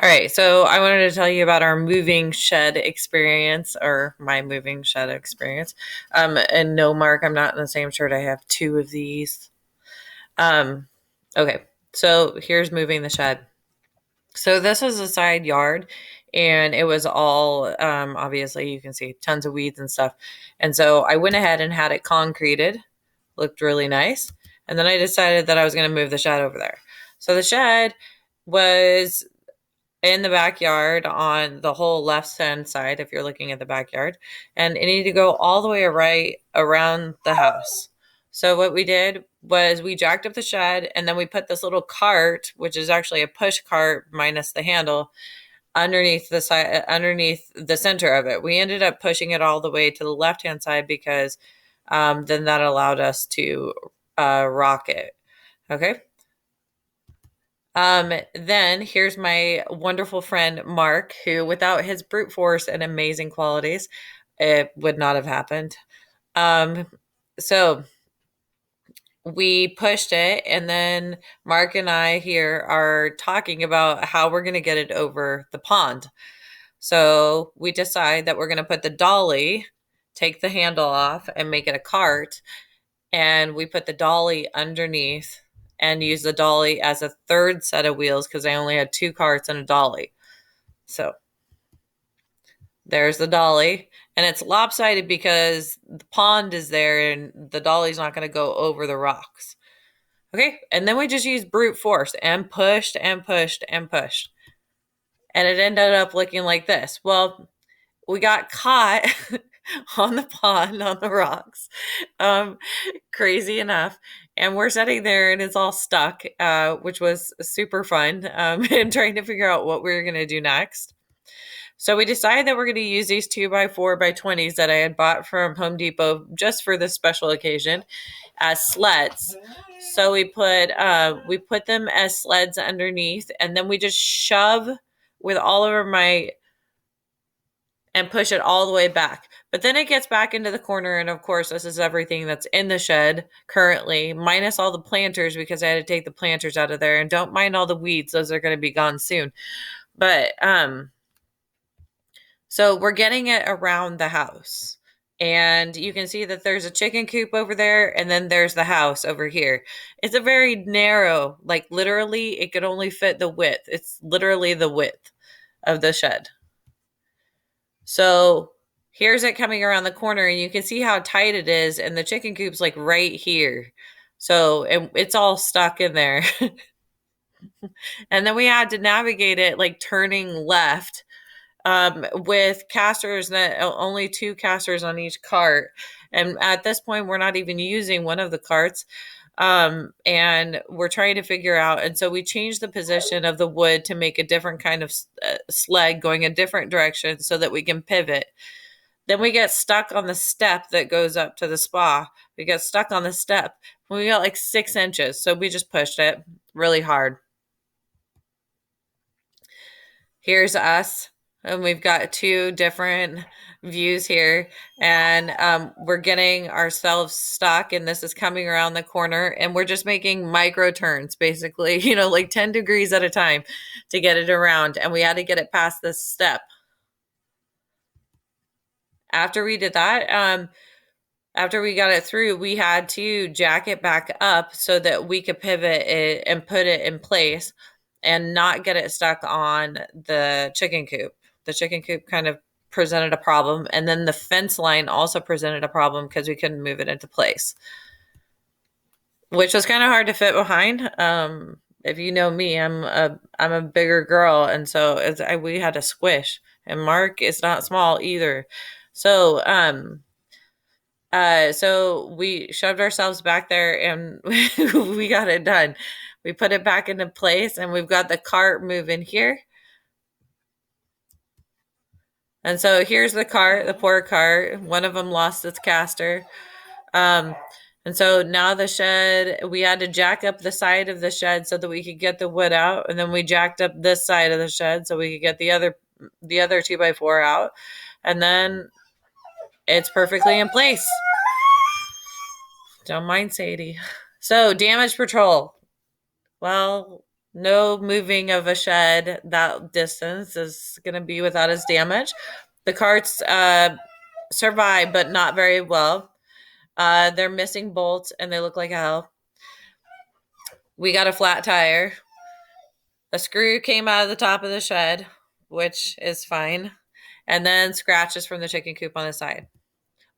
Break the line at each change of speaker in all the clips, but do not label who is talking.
All right, so I wanted to tell you about our moving shed experience, or my moving shed experience. And no, Mark, I'm not in the same shirt. I have two of these. Um, okay, so here's moving the shed. So this is a side yard, and it was all obviously you can see tons of weeds and stuff. And so I went ahead and had it concreted, looked really nice, and then I decided that I was going to move the shed over there. So the shed was in the backyard on the whole left hand side if you're looking at the backyard, and it needed to go all the way right around the house. So what we did was we jacked up the shed, and then we put this little cart, which is actually a push cart minus the handle, underneath the side, underneath the center of it. We ended up pushing it all the way to the left hand side because then that allowed us to rock it. Okay. Then here's my wonderful friend Mark, who without his brute force and amazing qualities, it would not have happened. Um, so we pushed it, and then Mark and I here are talking about how we're going to get it over the pond. So we decide that we're going to put the dolly, take the handle off, and make it a cart, and we put the dolly underneath and use the dolly as a third set of wheels because I only had two carts and a dolly. So there's the dolly, and it's lopsided because the pond is there and the dolly's not going to go over the rocks. Okay, and then we just used brute force and pushed and pushed and pushed, and it ended up looking like this. Well, we got caught on the pond on the rocks, um, crazy enough, and we're sitting there and it's all stuck, which was super fun, and trying to figure out what we were going to do next. So we decided that we're going to use these 2x4x20s that I had bought from Home Depot just for this special occasion as sleds. So we put them as sleds underneath, and then we just shove with all of our might and push it all the way back. But then it gets back into the corner, and of course, this is everything that's in the shed currently, minus all the planters because I had to take the planters out of there. And don't mind all the weeds; those are going to be gone soon. But so we're getting it around the house. And you can see that there's a chicken coop over there, and then there's the house over here. It's a very narrow, like literally, it could only fit the width. It's literally the width of the shed. So here's it coming around the corner, and you can see how tight it is, and the chicken coop's like right here. So it's all stuck in there. And then we had to navigate it like turning left, with casters, that only two casters on each cart. And at this point, we're not even using one of the carts. And we're trying to figure out. And so we changed the position of the wood to make a different kind of sled going a different direction so that we can pivot. Then we get stuck on the step that goes up to the spa. We got stuck on the step. We got like 6 inches. So we just pushed it really hard. Here's us, and we've got two different views here, and we're getting ourselves stuck, and this is coming around the corner, and we're just making micro turns, basically, like 10 degrees at a time to get it around, and we had to get it past this step. After we did that, after we got it through, we had to jack it back up so that we could pivot it and put it in place and not get it stuck on the chicken coop. The chicken coop kind of presented a problem, and then the fence line also presented a problem because we couldn't move it into place, which was kind of hard to fit behind. If you know me, I'm a bigger girl, and so we had to squish. And Mark is not small either, so so we shoved ourselves back there, and we got it done. We put it back into place, and we've got the cart moving here. And so here's the cart, the poor cart. One of them lost its caster. Um, and so now the shed, we had to jack up the side of the shed so that we could get the wood out. And then we jacked up this side of the shed so we could get the other 2x4 out. And then it's perfectly in place. Don't mind Sadie. So damage patrol. Well, No moving of a shed that distance is going to be without its damage. The carts survive, but not very well. They're missing bolts and they look like hell. We got a flat tire. A screw came out of the top of the shed, which is fine. And then scratches from the chicken coop on the side.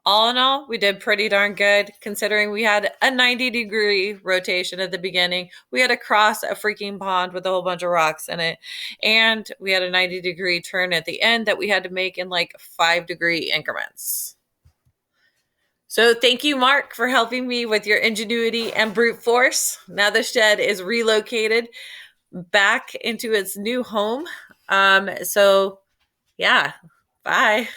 All in all, we did pretty darn good considering we had a 90-degree rotation at the beginning. We had to cross a freaking pond with a whole bunch of rocks in it. And we had a 90-degree turn at the end that we had to make in like 5-degree increments. So thank you, Mark, for helping me with your ingenuity and brute force. Now the shed is relocated back into its new home. So yeah, bye.